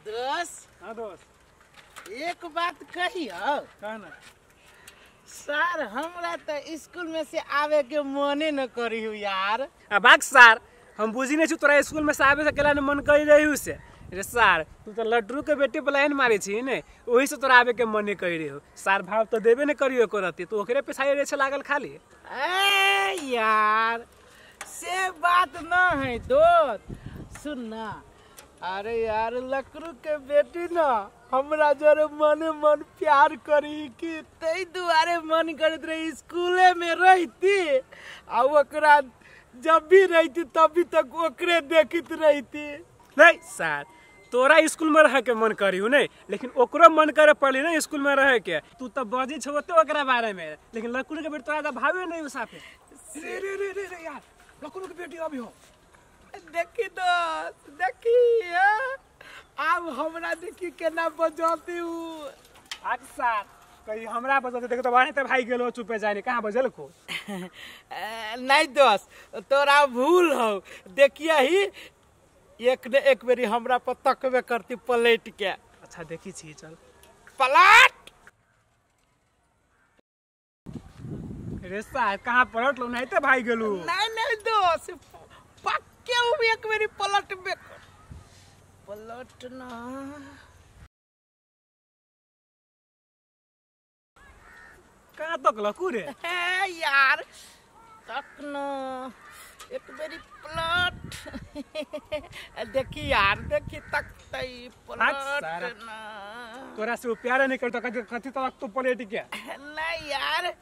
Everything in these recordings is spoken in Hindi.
दोस्त। हाँ दोस्त। एक बात कहियो। कहना। सर हमरा तो स्कूल में से आवे के मने न करी हो यार। बाग सर हम बुझी नहीं छु तोरा स्कूल में से आवे से केला न मन करी रही उसे। रे सर तू तो लड्डू के बेटे पे लाइन मारी छी ने वही से तोरा आवे के मन नहीं करी रही हो। सर भाव तो देबे न करियो करती तो ओकरे पे साई रे लागल खाली। ए यार से बात न है दोस्त। सुन ना, अरे यार लकड़ू के बेटी ना हमरा जरे मने मन प्यार करी कि तई दुआरे मन करत रही स्कूले में रहती आ ओकरा जब भी रहती तभी तक ओकरे देखित रहती। नहीं सर तोरा स्कूल में रह के मन करी हो नहीं लेकिन ओकरो मन करे पड़ी ना स्कूल में रह के। तू तो बजी छो तो ओकरा बारे में लेकिन लकड़ू के बेटी तोरा तो भावे नहीं हो साफे। रे रे रे रे यार लकड़ू के बेटी अभी हो। देखी दोस्त देखी अब हमरा देखी केना बजाती हूँ। अक्सर कहीं हमरा बजते देख तो बाहर तो भाई गेलो चुपे जाने कहाँ बजल को। नहीं दोस्त तोरा भूल हो। देखिए ही एक ने एक बेरी हमरा पर तकबे करती पलट के। अच्छा देखी छी चल पलट। रे साहब कहाँ पलट लो नहीं तो भाई गेलू। नहीं नहीं दोस्त पक्के वो भी एक बेरी पलट बे पलटना। कहाँ तक लकू रे। है यार तक न एक बेरी पलट। देखी यार देखी तक तई पलट ना। तोरा से प्यार नहीं करता कथी तक तो पलट के। नहीं यार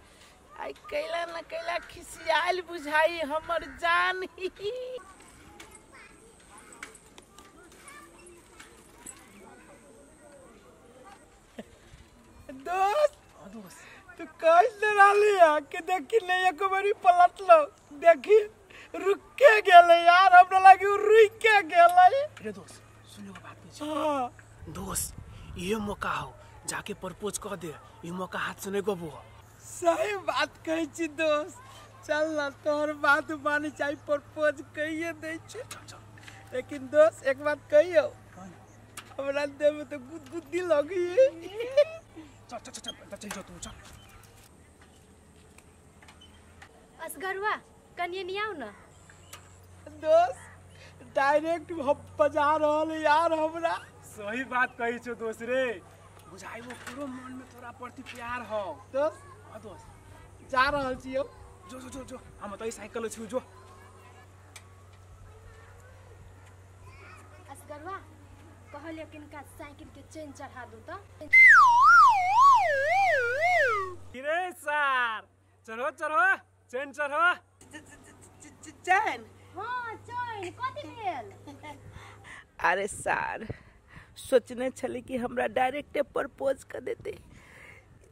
आई कैला न कैला खिसियाल बुझाई हमर जान ही। दोस्त तू कैसे रही कि देखी नहीं एक बारी पलट लो देखी रुक के गेले यार हमरा लगी रुक के गेले। रे दोस्त सुनो बात नहीं। हाँ दोस्त ये मौका हो जाके प्रपोज कर दे ये मौका हाथ से नहीं गबो। सही बात कही छी दोस्त। चल ना तोहर बात माने चाहिए प्रपोज कहिए दे छी। लेकिन दोस्त एक बात कहियो हमरा देह में तो गुदगुदी लगी। चल चल चल चल तू चल। असगरवा कनिए नहीं आओ ना। दोस्त डायरेक्ट बजा रहल यार हमरा। सही बात कही छो दोस्त रे बुझाई वो पूरा मन में तोरा प्रति प्यार हो। दोस्त हां दोस्त जा रहल छियो। जो जो जो जो हम तो साइकिल छु जो। असगरवा कहलियो किनका साइकिल के चेन चढ़ा दो तो। रे सर चढ़ो चढ़ो चेन चढ़ो। चैन हां चेन कथि भेल। अरे सर सोचने छली कि हमरा डायरेक्टे प्रपोज कर देते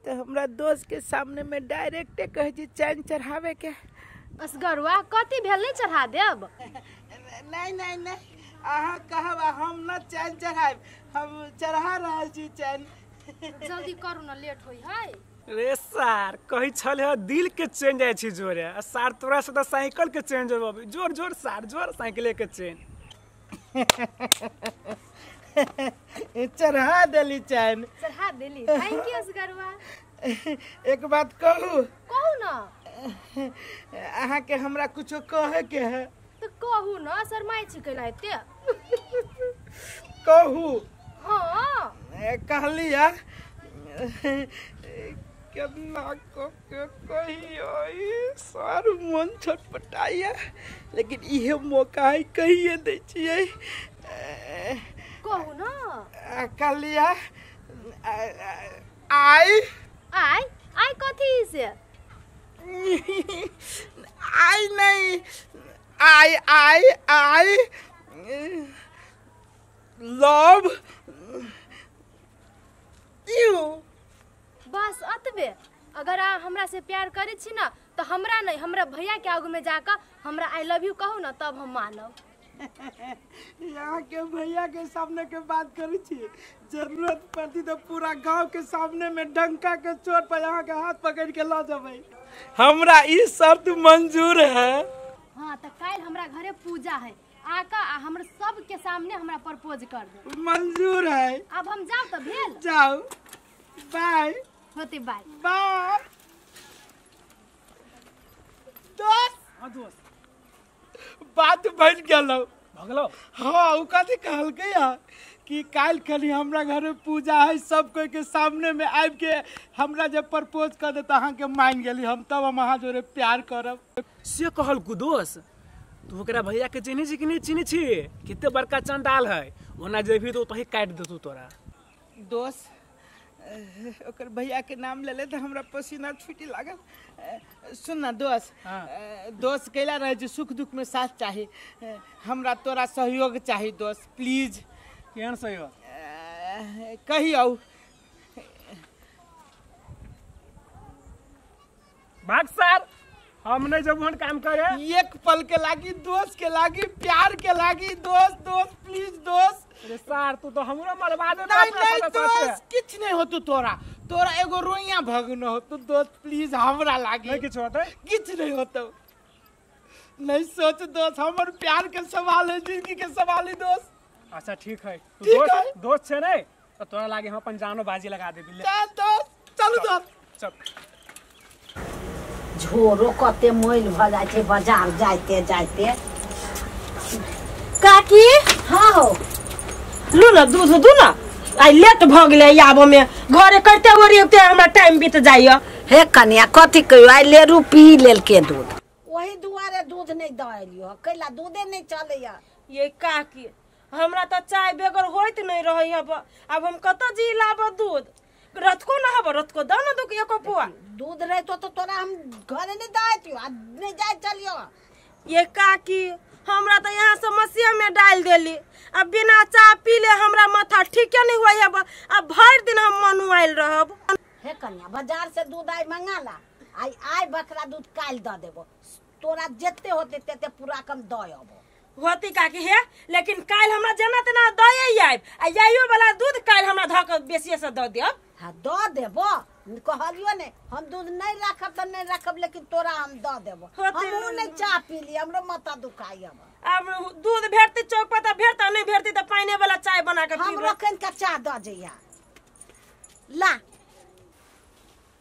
तो हमरा दोस्त के सामने में डायरेक्टे कहे जी चैन चढ़ावे के। असगरवा कथि भेल नहीं चढ़ा देब। नहीं नहीं नहीं अहाँ कहब हम न चैन चढ़ाब हम चढ़ा रहल छी चैन। जल्दी करू ना लेट होई है। रे सर कही छल है दिल के चेन जाय छी जोरे आ सर तोरा से तो साइकिल के चेन जोर जोर जोर सर जोर साइकिल के चेन। चढ़ा देली चैन। चढ़ा देली थैंक यू असगरवा। एक बात कहू ना अहाँ के हमरा कुछो कहे के है तो कहू ना शर्माई छी कैला एते। कहू हां कहलिया कितना को के कहियो सर मन छटपटाया लेकिन इहे मौका है कहिए दे छियै। कहू ना कहलिया आई आई आई कथि से। आई नहीं आई आई आई लव यू। बस अतबे अगर आ हमरा से प्यार करे छी ना तो हमरा नहीं हमरा भैया के आगू में जाकर हमरा आई लव यू कहू ना तब हम मानब। यहाँ के भैया के सामने के बात करी छी जरूरत पड़ती तो पूरा गांव के सामने में डंका के चोट पर यहाँ के हाथ पकड़ के ला जाबे। हमरा ई शर्त मंजूर है। हाँ तो कल हमरा घरे पूजा है आका आ हमर सबके सामने हमरा प्रपोज कर दे। मंजूर है। अब हम जाओ तो भेल। जाओ। बाय। होते बाय। बाय। दोस्त। हां दोस्त बात बन गेलो। भगलो। हाँ उ कथी कहलकै कि काल खनी हमरा घर में पूजा है, सब कोई के सामने में आबि के हमरा जब प्रपोज कर दे तो अहाँ के मान गेली, हम तब हम अहाँ जोरे प्यार करब। से कहल कु दोस्त तू ओकरा भैया के चिन्ही छी कि नहीं चिन्ही छी? कितने बड़का चंडाल है, ओना जेबी तो तही काट देतू तोरा। दोस्त ओकर भैया के नाम ले ले तो हमरा पसीना छूटी लागल। सुन ना दोस्त। हाँ। दोस्त कैला रहे जे सुख दुख में साथ चाही, हमरा तोरा सहयोग चाही दोस्त, प्लीज। केहन सहयोग? कहियो। भाग सर हम नहीं जब हम काम करे। एक पल के लागी, दोस्त के लागी, प्यार के लागी दोस्त, दोस्त प्लीज दोस्त। अरे सर तू तो हमरो मरवा दे। नहीं दोस्त किछ नहीं हो तू, तोरा एगो रोइया भगन हो तू दोस्त, प्लीज हमरा लागी। नहीं किछ होते? किछ नहीं होतो। नहीं सोच दोस्त, हमर प्यार के सवाल है, जिंदगी के सवाल है दोस्त। अच्छा ठीक है, तू ठीक है। दोस्त छे नहीं तो तोरा लागे हम अपन जानो बाजी लगा दे बिल्ले। दोस्त चलू दोस्त। चल। झोरो कते मैल भ जाय छै बाजार जाते जाते। काकी हाँ हो लू ना दूध दू ना, आई लेट भ गेले आबो में, घरे करते ओरिते हमरा टाइम बीत जाइए। हे कन्या कथी कहियो आई लेरू पी लेल के दूध, वही दुआरे दूध नहीं दलियो, कैला दूधे नहीं चलैया। ये काकी हमरा तो चाय बेगर होइत नहीं रही अब हम कत जी लाब दूध? रथ को ना हब, रथ को दाना दो एको पुआ दूध रहे तो तोरा हम घरे नहीं दातियो, आज नहीं जाय चलियो। ये काकी हमरा तो यहाँ समस्या में डाल देली, अब बिना चाय पी ले हमरा माथा ठीक नहीं हुआ अब भर दिन हम मनुआइल रहब। हे कन्या बाजार से दूध आई मंगा ला, आई बकरा दूध काल द देबो, तोरा जेते होते तेते पूरा कम दयबो। होती काकी है, लेकिन काल हमरा जना तना दये आइब आ याइयो वाला दूध काल हमरा धक बेसी से द देब। हाँ द देबो, कहलियो ने हम दूध नहीं रखब त नहीं रखब, लेकिन तोरा हम द देबो। हमहू नहीं चाह पी ली, हमरो माथा दुखाई अब दूध भेटती चौक पर त भेटता, नहीं भेटती त पानी वाला चाय बना के हम रखन का चाह द जइया ला।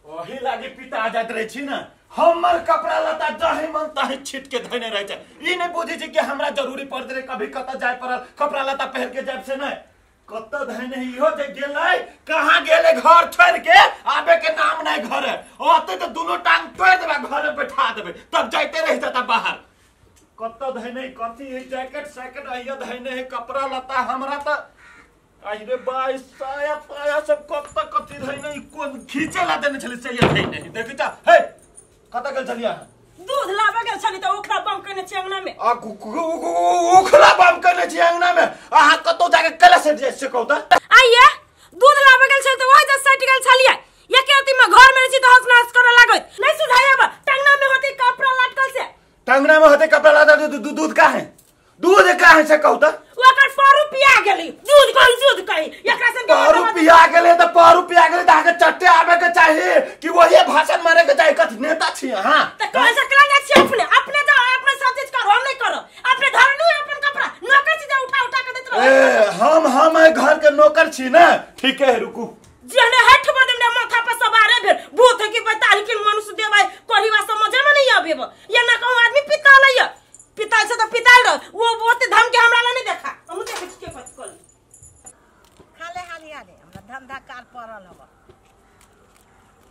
ओही लागी पिता जात रहे छी ना, हमर कपड़ा लता जहे मन तहे छिट के धने रहे छै। ई नहीं बुझी छी कि हमरा जरूरी पड़ रे, कभी कत जाय पड़ल कपड़ा लता पहन के जाब से नहीं कत धने इहो जे गेलै, कहां गेले घर छोड़ के आबे के नाम नहीं घर है, ओते तो दोनों टांग तोड़ देबा, घर में बैठा देबे, तब जाते रह जाता बाहर। कत धने कथी है, जैकेट सैकेट आइयो धने है, कपड़ा लता हमरा त आइरे बाई साया पाया सब कथी धने कोन खींचे ला देने छले से ये धने देखि त हे कत गेल छलिया? दूध लाबे गेल छली त ओखरा बम कने छै अंगना में। ओखरा बम कने छै अंगना में, आहा कतो जाके कला से जे से कहू त आइए दूध लाबे गेल छै त ओइ जे सट गेल छलिए, ये के अति में घर में रही त हंस नाच करे लागत नहीं सुझाइब। टंगना में होती कपड़ा लटकल से, टंगना में होते कपड़ा लटकल, दूध का है, दूध का है से कहू त ओकर पारू पिया गेली, दूध कही एकरा से पारू पिया गेले त पारू पिया गेले त आके चट्टे आबे के चाहिए कि वही भाषण मारे के चाहिए, कथी नेता छी हां त कौन सा कला छी अपने जाओ, अपने सब चीज करो, हम नहीं करो, अपने धरनु अपन कपड़ा नौकर चीज उठा के देत रहो। ए हम घर के नौकर छी ना, ठीक है रुकू जेने हठ बदम ने माथा पर सवारे भेल भूत की बताल कि मनुष्य देवाई कोहिवा समझे में नहीं आबेब, ये ना कहूं आदमी पिता लइया पिता से तो पिता वो बहुत धम के हमरा नहीं देखा, हम देख के पत कल खाले हालिया रे हमरा धंधा कार पड़ल हबा।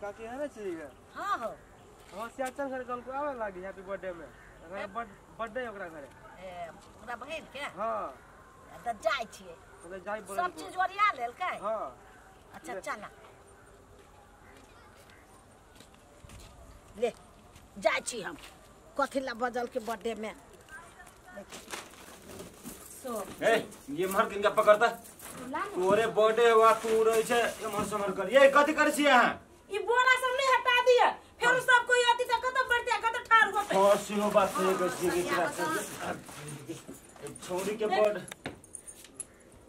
काकी है ना चाहिए? हां हो हां से अच्छा घर कल को आवे लागी हैप्पी बर्थडे में, अगर बर्थडे ओकरा घरे ए पूरा बहन के हां त जाय छिए, तो जाई बोल सब चीज ओरिया लेल के। हां अच्छा चला ले जाय छी हम, कथी ला बजल के बर्थडे में। ए ये मर किनका पकड़ता, तोरे बर्थडे हुआ तू रही छे एमहर समर कर, ये कथी करे छी यहां? ई बोरा सब नहीं हटा दिया, फिर सब कोई आती त कत बढ़ते कत ठार होते और सिनो बात से कैसी की तरह से छोरी के बर्ड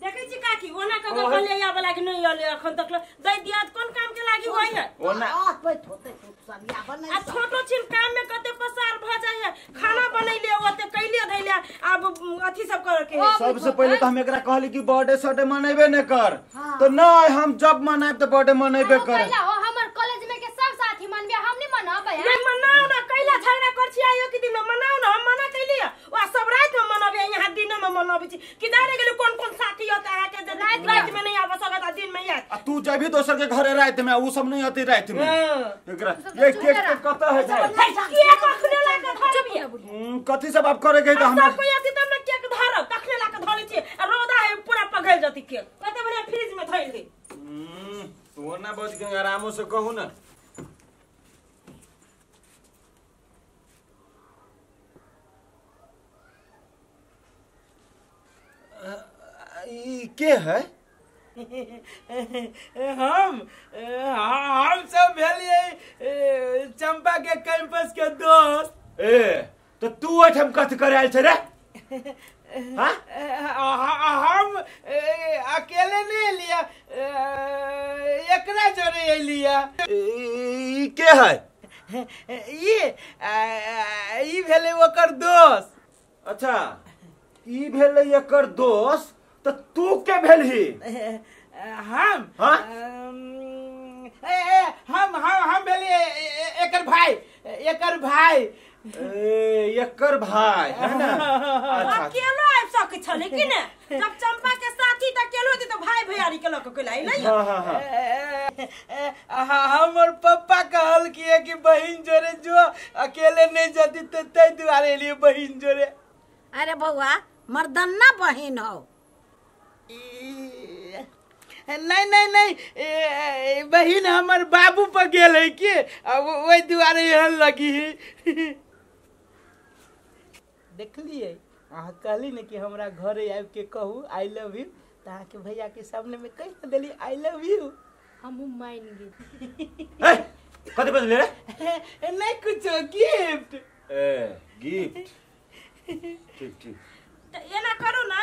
देखै छी काकी ओना क के ले या वाला के नहीं आले अखन तक दई दिया कोन काम के लागी होय है ओना आ बैठ होते सरिया बनै आ छोटो छिन काम में कते पसार भ जाय है खाना बनैले ओते कैले धैले अब अथी सब करे के सबसे पहले तो हम एकरा कहली कि बर्थडे सटे मनेबे न कर तो नहीं हम जब मनाएब तो बर्थडे मनेबे कर कैला हो हमर कॉलेज में के सब साथी मनबे हम नहीं मनाबे नहीं मनाओ ना कैला झगड़ा कर छी आयो कि दिन में मनाओ ना हम मना कैली आ सब रात में मनाबे यहाँ दिन में मनाबे छी कि जाने गेले कौन कौन साथी होता है के रात में नहीं आबे सकता दिन में यार आ तू जब भी दोसर के घरे रात में उ सब नहीं आती रात में एकरा ये केक कत है केक अखने ला के धरबी कथि सब आप करे के तो हम सब कोई आती तब ना केक धरब तखने ला के धरै छी आ रोदा है पूरा पघल जती केक कते बढ़िया फ्रिज में धइल दे तू ना बच के आरामो से कहू ना के है हम सब भेलिए चंपा के कैंपस के दोस्त। ए तो तू हम कथि करे आइल छ रे हां हम अकेले नहीं लिया एकरा जोड़े लिया। ई के है ई भेले ओकर दोस्त। अच्छा ई भेले एकर दोस्त तो तू के भेलही हम हाँ? हम भेलिए एकर भाई एकर भाई है ना अच्छा अकेलो आबि सकै छले कि ने जब चंपा के साथी त अकेलो थी तो भाई भैयारी के लक के लाई नहीं हमर पापा कहल किए कि बहन जोरे जो अकेले नहीं जती तो तै दुआरे लिए बहन जोरे। अरे बउआ मर्दन्ना बहन हो नहीं बहन हमर बाबू पर गेल है कि अब वही दुआरे यहाँ लगी है। देखलिए अहाँ कहली ने कि हमरा घरे आबि के कहू आई लव यू तो अहाँ के भैया के सामने में कह देली आई लव यू हम मान गए कथि बजले रे नहीं कुछ गिफ्ट गिफ्ट ठीक ठीक त एना करू ना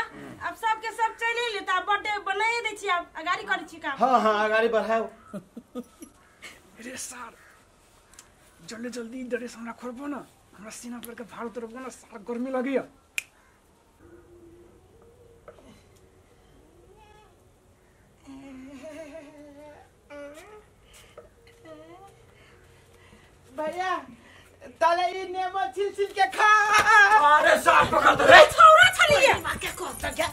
अब सब के सब चले ले त बर्थडे बनाए दै छी अब अगाड़ी करै छी काम हां अगाड़ी बढ़ाओ रे सर जल्दी जल्दी ड्रेस हमरा खोलबो ना हमरा सीना पर के भाड़ तरफ ना सारा गर्मी लगिया भैया ताले ई नेमो छिल छिल के खा। अरे साफ पकड़ दे रे छौरा छलिए के कहत के